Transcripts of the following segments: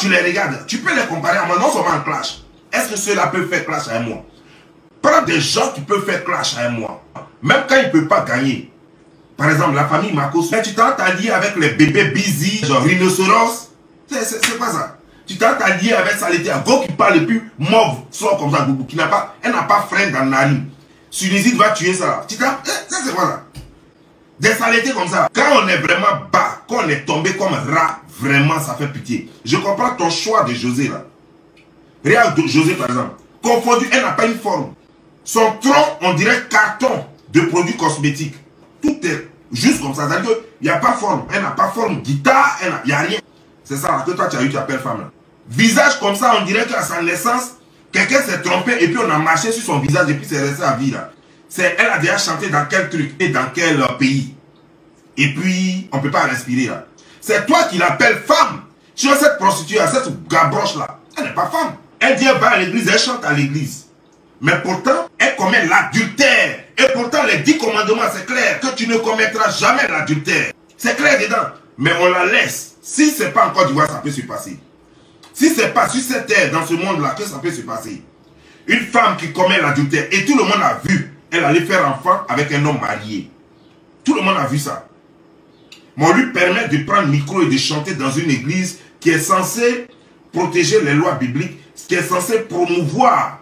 tu les regardes, tu peux les comparer à moi, non seulement en clash. Est-ce que ceux-là peuvent faire clash avec moi? Prends des gens qui peuvent faire clash avec moi. Même quand ils ne peuvent pas gagner. Par exemple, la famille Marcos, mais tu t'es allié avec les bébés busy, genre rhinocéros. C'est pas ça. Tu t'es allié avec Saleté, Go qui parle et puis mauve, sort comme ça, qui n'a pas, elle n'a pas frein dans la narine. Sunizide va tuer ça. Tu t'as, ça c'est quoi ça? Des saletés comme ça. Quand on est vraiment bas, quand on est tombé comme rat, vraiment ça fait pitié. Je comprends ton choix de José là. Regarde José par exemple. Confondu, elle n'a pas une forme. Son tronc, on dirait carton de produits cosmétiques. Tout est juste comme ça. C'est-à-dire qu'il n'y a pas forme. Elle n'a pas forme. Guitare, il n'y a rien. C'est ça que toi tu as eu, tu appelles femme là. Visage comme ça, on dirait qu'à sa naissance, quelqu'un s'est trompé et puis on a marché sur son visage et puis c'est resté à vie là. Elle a déjà chanté dans quel truc et dans quel pays. Et puis, on ne peut pas respirer là. C'est toi qui l'appelles femme. Tu vois cette prostituée, cette gabroche là. Elle n'est pas femme. Elle dit elle va à l'église, elle chante à l'église. Mais pourtant, elle commet l'adultère. Et pourtant, les 10 commandements, c'est clair que tu ne commettras jamais l'adultère. C'est clair dedans. Mais on la laisse. Si ce n'est pas en Côte d'Ivoire, ça peut se passer. Si ce n'est pas sur cette terre, dans ce monde-là, que ça peut se passer. Une femme qui commet l'adultère, et tout le monde a vu, elle allait faire enfant avec un homme marié. Tout le monde a vu ça. Mais on lui permet de prendre le micro et de chanter dans une église qui est censée protéger les lois bibliques, qui est censée promouvoir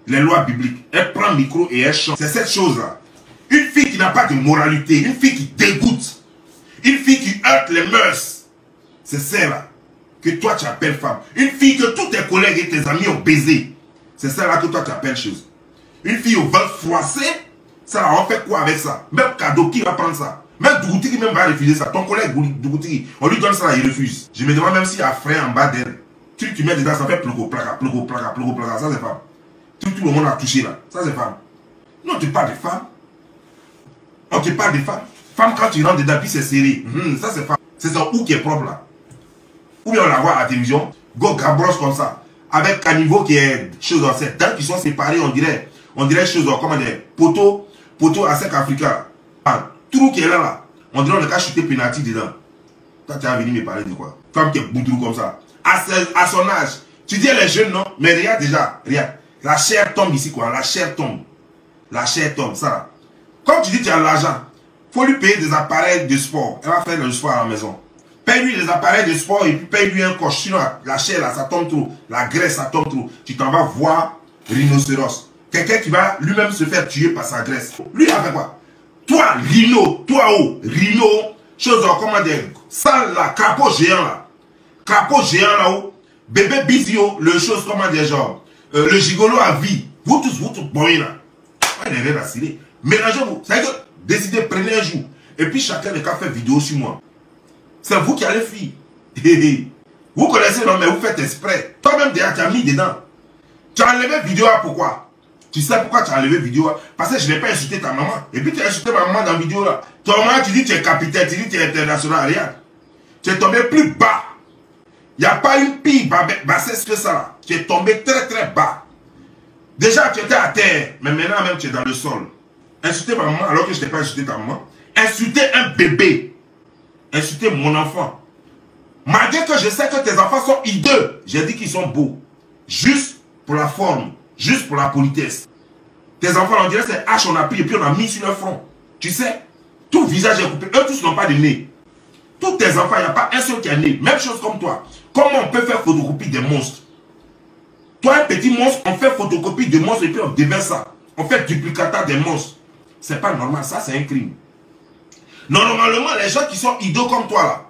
les lois bibliques. Elle prend le micro et elle chante. C'est cette chose-là. Une fille qui n'a pas de moralité, une fille qui dégoûte, une fille qui heurte les mœurs, c'est celle-là que toi tu appelles femme. Une fille que tous tes collègues et tes amis ont baisé, c'est celle-là que toi tu appelles chose. Une fille au ventre froissé, ça on fait quoi avec ça? Même Kadoki va prendre ça. Même Dougoutiri même va refuser ça. Ton collègue Dougoutiri, on lui donne ça, il refuse. Je me demande même s'il y a un frein en bas d'elle. Tu mets dedans, ça fait plogo, placa, plogo, placa, plogo, placa. Ça c'est femme. Tout le monde a touché là. Ça c'est femme. Non, tu parles de femme. On te parle de femme. Femme quand tu rentres dedans, puis c'est serré. Ça c'est femme. C'est son ou qui est propre là. Ou bien on la voit à la télévision, go gabroche comme ça. Avec caniveau qui est chose dans cette dents qui sont séparées, on dirait chose comme des poteaux à sec africain. Trou qui est là, on dirait on a qu'à chuter penalty dedans. Toi tu as venu me parler de quoi? Femme qui est boudrou comme ça. À son âge, tu dis elle est jeune non? Mais regarde déjà, regarde. La chair tombe ici quoi, la chair tombe. La chair tombe, ça. Comme tu dis tu as l'argent, il faut lui payer des appareils de sport. Elle va faire le sport à la maison. Paye-lui les appareils de sport et puis paye-lui un coche. Sinon, la chair là, ça tombe trop. La graisse, ça tombe trop. Tu t'en vas voir rhinocéros. Quelqu'un qui va lui-même se faire tuer par sa graisse. Lui, il a fait quoi? Toi, rhino, toi, rhino, chose comment dire, ça là, crapaud géant là. Crapaud géant là-haut. Bébé bisio, le chose comment dire, genre, le gigolo à vie. Vous tous, boyez là. Il est rien à cirer. Mélangez-vous. Ça veut dire, décidez, prenez un jour. Et puis chacun des cas fait vidéo sur moi. C'est vous qui allez fuir. Vous connaissez, non, mais vous faites exprès. Toi-même, tu as mis dedans. Tu as enlevé vidéo pourquoi? Tu sais pourquoi tu as enlevé vidéo? Parce que je n'ai pas insulté ta maman. Et puis tu as insulté ma maman dans la vidéo là. Ton maman, tu dis que tu es capitaine, tu dis que tu es international, rien. Tu es tombé plus bas. Il n'y a pas une pire bassesse que ça là. Tu es tombé très très bas. Déjà, tu étais à terre, mais maintenant même tu es dans le sol. Insulter ma maman alors que je n'ai pas insulté ta maman. Insulter un bébé. Insulter mon enfant. Malgré que je sais que tes enfants sont hideux, j'ai dit qu'ils sont beaux. Juste pour la forme, juste pour la politesse. Tes enfants, on dirait c'est H, on a pris et puis on a mis sur leur front. Tu sais, tout visage est coupé. Eux tous n'ont pas de nez. Tous tes enfants, il n'y a pas un seul qui a nez. Même chose comme toi. Comment on peut faire photocopie des monstres? Toi, un petit monstre, on fait photocopie de monstres et puis on déverse ça. On fait duplicata des monstres. C'est pas normal, ça c'est un crime. Normalement, les gens qui sont hideux comme toi là,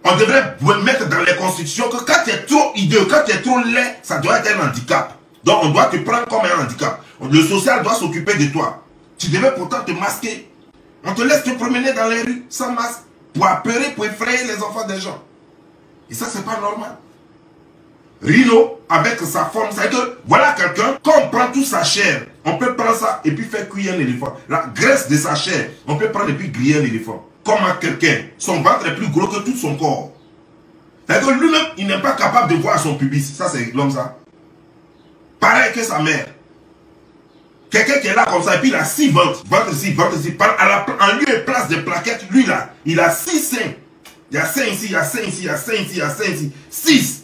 on devrait mettre dans les constitutions que quand tu es trop hideux, quand tu es trop laid, ça doit être un handicap. Donc on doit te prendre comme un handicap. Le social doit s'occuper de toi. Tu devais pourtant te masquer. On te laisse te promener dans les rues sans masque pour apeurer, pour effrayer les enfants des gens. Et ça, c'est pas normal. Rhino, avec sa forme, ça veut dire que voilà quelqu'un, quand on prend toute sa chair, on peut prendre ça et puis faire cuire un éléphant. La graisse de sa chair, on peut prendre et puis griller un éléphant. Comme à quelqu'un, son ventre est plus gros que tout son corps. C'est-à-dire que lui-même, il n'est pas capable de voir son pubis. Ça, c'est l'homme, ça. Pareil que sa mère. Quelqu'un qui est là comme ça, et puis il a 6 ventres. Ventre ici, ventre ici. En lieu et place de plaquettes, lui là, il a 6 seins. Il y a 5 ici, il y a 5 ici, il y a 5 ici, il y a 5 ici. 6.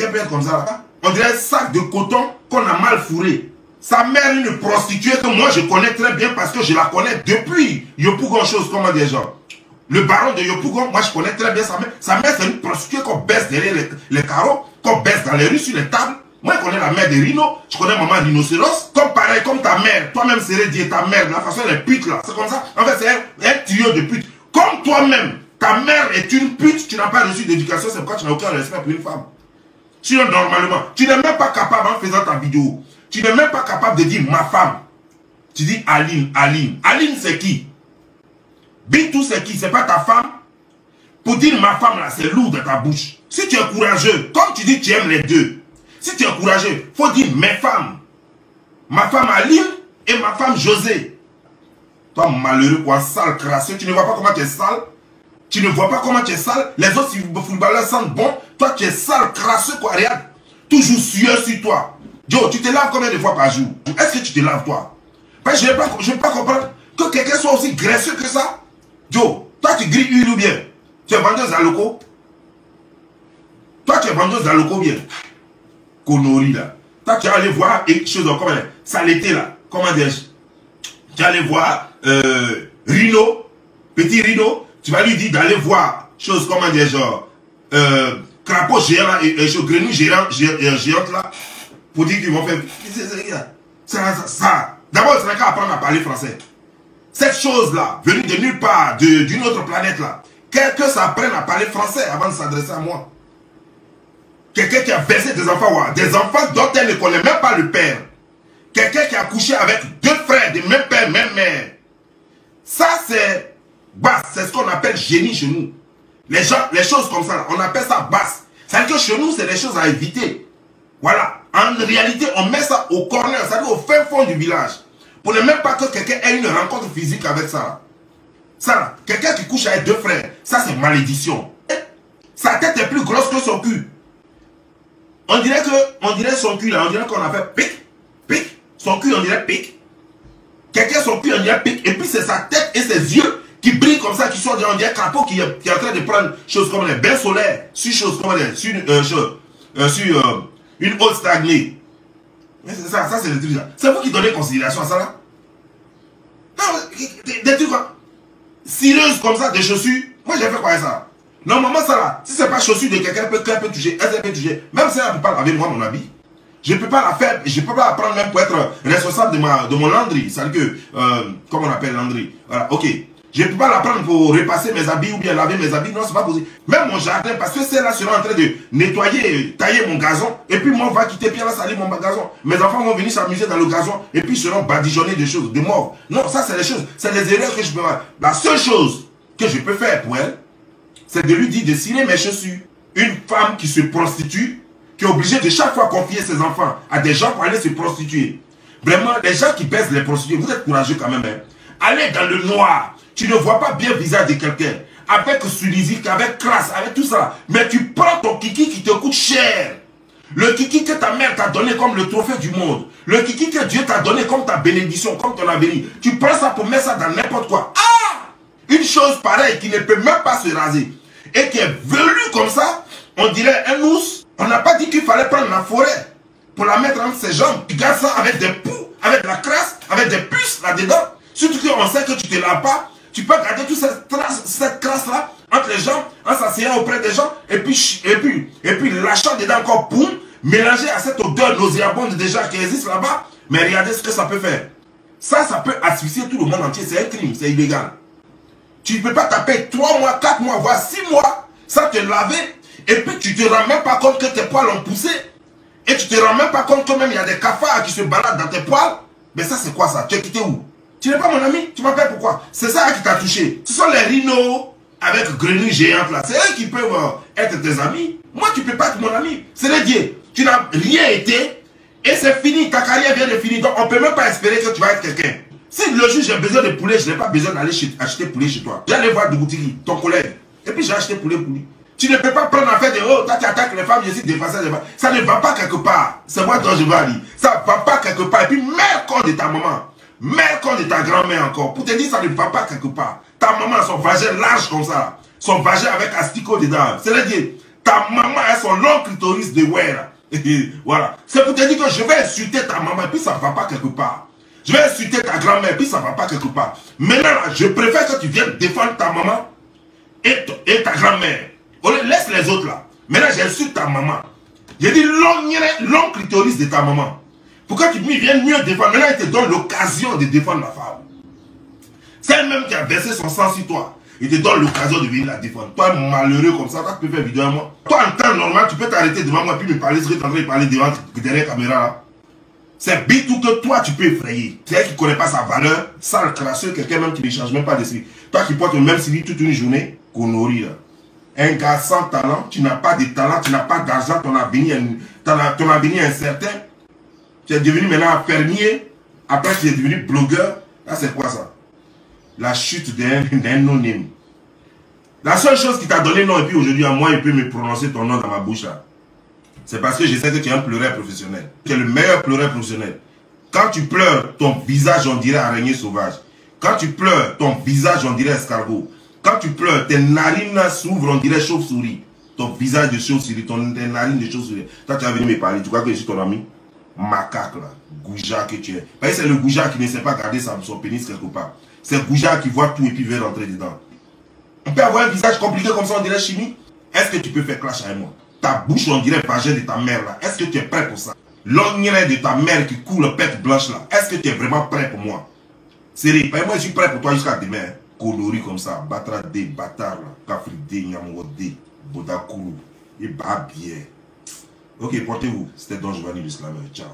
quelqu'un peut être comme ça là. On dirait un sac de coton qu'on a mal fourré. Sa mère, une prostituée que moi je connais très bien parce que je la connais depuis Yopougon chose, comment des gens. Le baron de Yopougon, moi je connais très bien sa mère. Sa mère c'est une prostituée qu'on baisse derrière les carreaux, qu'on baisse dans les rues, sur les tables. Moi je connais la mère de Rhino, je connais maman rhinocéros. Comme pareil, comme ta mère, toi-même c'est dit ta mère, la façon elle est pute là. C'est comme ça. En fait c'est un tuyau de pute. Comme toi-même, ta mère est une pute, tu n'as pas reçu d'éducation, c'est pourquoi tu n'as aucun respect pour une femme. Sinon normalement, tu n'es même pas capable en faisant ta vidéo. Tu n'es même pas capable de dire ma femme. Tu dis Aline, Aline. Aline c'est qui? Bintou c'est qui? C'est pas ta femme? Pour dire ma femme là, c'est lourd dans ta bouche. Si tu es courageux, comme tu dis tu aimes les deux. Si tu es courageux, faut dire mes femmes. Ma femme Aline et ma femme José. Toi malheureux quoi, sale crasseux. Tu ne vois pas comment tu es sale? Tu ne vois pas comment tu es sale? Les autres footballeurs sentent bon. Toi tu es sale, crasseux quoi, regarde. Toujours sueur sur toi. Joe, tu te laves combien de fois par jour? Est-ce que tu te laves toi? Parce que je ne peux pas comprendre que quelqu'un soit aussi graisseux que ça. Joe, toi tu grilles huile ou bien? Tu es vendeuse à loco? Toi tu es vendeuse à loco bien? Connerie là. Toi tu es allé voir quelque chose comme saleté là. Comment dis-je? Tu es allé voir Rhino, petit Rhino. Tu vas lui dire d'aller voir chose comment dire genre crapaud géant là et grenouille géante là. Pour dire qu'ils vont faire... Ça. D'abord, il serait qu'à apprendre à parler français. Cette chose-là, venue de nulle part, d'une autre planète là, que ça apprenne à parler français avant de s'adresser à moi. Quelqu'un qui a baissé des enfants dont elle ne connaît même pas le père. Quelqu'un qui a couché avec deux frères de même père, même mère. Ça, c'est basse. C'est ce qu'on appelle génie chez nous. Les choses comme ça, on appelle ça basse. C'est-à-dire que chez nous, c'est des choses à éviter. Voilà. En réalité, on met ça au corner, c'est-à-dire au fin fond du village. Pour ne même pas que quelqu'un ait une rencontre physique avec ça. Ça, quelqu'un qui couche avec deux frères, ça c'est malédiction. Sa tête est plus grosse que son cul. On dirait son cul là, on dirait qu'on a fait pic, pic. Son cul, on dirait pic. Quelqu'un, son cul, on dirait pic. Et puis c'est sa tête et ses yeux qui brillent comme ça, qui sont, on dirait crapaud qui est en train de prendre choses comme les bains solaires, sur choses comme les, sur une eau stagnée. Mais c'est ça c'est le truc là. C'est vous qui donnez considération à ça là? Non, des trucs quoi. Cireuse comme ça, des chaussures. Moi j'ai fait quoi avec ça? Normalement ça là, si c'est pas chaussure de quelqu'un peut toucher, elle peut toucher. Même si elle ne peut pas laver moi mon habit. Je ne peux pas la faire, je ne peux pas la prendre même pour être responsable de mon landry. C'est-à-dire que, comment on appelle landry? Voilà, ok. Je ne peux pas la prendre pour repasser mes habits ou bien laver mes habits. Non, c'est pas possible. Même mon jardin, parce que celle-là sera en train de nettoyer, tailler mon gazon. Et puis moi, on va quitter, puis elle va salir mon gazon. Mes enfants vont venir s'amuser dans le gazon. Et puis ils seront badigeonnés de choses, de morts. Non, ça c'est les choses. C'est les erreurs que je peux faire. La seule chose que je peux faire pour elle, c'est de lui dire de cirer mes chaussures. Une femme qui se prostitue, qui est obligée de chaque fois confier ses enfants à des gens pour aller se prostituer. Vraiment, les gens qui baissent les prostituées, vous êtes courageux quand même. Hein. Allez dans le noir. Tu ne vois pas bien le visage de quelqu'un. Avec sunisique, avec crasse, avec tout ça. Mais tu prends ton kiki qui te coûte cher. Le kiki que ta mère t'a donné comme le trophée du monde. Le kiki que Dieu t'a donné comme ta bénédiction, comme ton avenir. Tu prends ça pour mettre ça dans n'importe quoi. Ah! Une chose pareille qui ne peut même pas se raser. Et qui est velue comme ça, on dirait un ours. On n'a pas dit qu'il fallait prendre la forêt pour la mettre entre ses jambes. Tu gardes ça avec des poux, avec de la crasse, avec des puces là-dedans. Surtout qu'on sait que tu ne te laves pas. Tu peux garder toute cette crasse-là entre les jambes, en s'asseyant auprès des gens, et puis lâchant dedans encore, boum, mélanger à cette odeur nauséabonde déjà qui existe là-bas. Mais regardez ce que ça peut faire. Ça peut asphyxier tout le monde entier. C'est un crime, c'est illégal. Tu ne peux pas taper 3 mois, 4 mois, voire 6 mois, sans te laver, et puis tu ne te rends même pas compte que tes poils ont poussé. Et tu ne te rends même pas compte que même il y a des cafards qui se baladent dans tes poils. Mais ça, c'est quoi ça? Tu es quitté où? Tu n'es pas mon ami? Tu m'appelles pourquoi? C'est ça qui t'a touché. Ce sont les rhinos avec grenouilles géantes là. C'est eux qui peuvent être tes amis. Moi, tu ne peux pas être mon ami. C'est le Dieu. Tu n'as rien été et c'est fini. Ta carrière vient de finir. Donc, on ne peut même pas espérer que tu vas être quelqu'un. Si le jour j'ai besoin de poulet, je n'ai pas besoin d'aller acheter poulet chez toi. J'allais voir Dougoutili, ton collègue. Et puis j'ai acheté poulet pour lui. Tu ne peux pas prendre affaire de oh, toi tu attaques les femmes, je suis défenseur des femmes. Ça ne va pas quelque part. C'est moi dont je vais aller. Ça ne va pas quelque part. Et puis, mets compte de ta maman. Mets compte de ta grand-mère encore. Pour te dire, ça ne va pas quelque part. Ta maman, son vagin large comme ça. Son vagin avec asticot dedans. C'est-à-dire, ta maman a son long clitoris de Wera. Voilà. C'est pour te dire que je vais insulter ta maman et puis ça ne va pas quelque part. Je vais insulter ta grand-mère et puis ça ne va pas quelque part. Maintenant, je préfère que tu viennes défendre ta maman et ta grand-mère. Laisse les autres là. Maintenant, j'insulte ta maman. J'ai dit long clitoris de ta maman. Pourquoi tu viennes mieux défendre? Maintenant, il te donne l'occasion de défendre la femme. C'est elle-même qui a versé son sang sur toi. Il te donne l'occasion de venir la défendre. Toi, malheureux comme ça, toi, tu peux faire vidéo à moi. Toi, en temps normal, tu peux t'arrêter devant moi puis me parler, je vais parler derrière la caméra. C'est bitou que toi, tu peux effrayer. C'est elle qui ne connaît pas sa valeur, sale, crasseux, quelqu'un même qui ne change même pas de slip. Toi qui portes le même slip toute une journée, connerie là. Un gars sans talent, tu n'as pas de talent, tu n'as pas d'argent, ton avenir est incertain. Tu es devenu maintenant fermier, après tu es devenu blogueur. Là, c'est quoi ça? La chute d'un non-name. La seule chose qui t'a donné nom et puis aujourd'hui à moi, il peut me prononcer ton nom dans ma bouche là. C'est parce que je sais que tu es un pleureur professionnel. Tu es le meilleur pleureur professionnel. Quand tu pleures, ton visage on dirait araignée sauvage. Quand tu pleures, ton visage on dirait escargot. Quand tu pleures, tes narines s'ouvrent on dirait chauve-souris. Ton visage de chauve-souris, tes narines de chauve-souris. Toi tu as venu me parler, tu crois que je suis ton ami? Macaque là, Gouja que tu es. C'est le Gouja qui ne sait pas garder son pénis quelque part. C'est Gouja qui voit tout et puis veut rentrer dedans. On peut avoir un visage compliqué comme ça, on dirait chimie. Est-ce que tu peux faire clash avec moi? Ta bouche, on dirait vagin de ta mère là. Est-ce que tu es prêt pour ça? L'onglet de ta mère qui coule pète blanche là. Est-ce que tu es vraiment prêt pour moi? Sérieux, moi je suis prêt pour toi jusqu'à demain. Coloris comme ça, batra des bâtards là. Kafride, Nyamode, Bodakourou. Et bah bien. Ok, portez-vous. C'était Don Giovanni le Slammer. Ciao.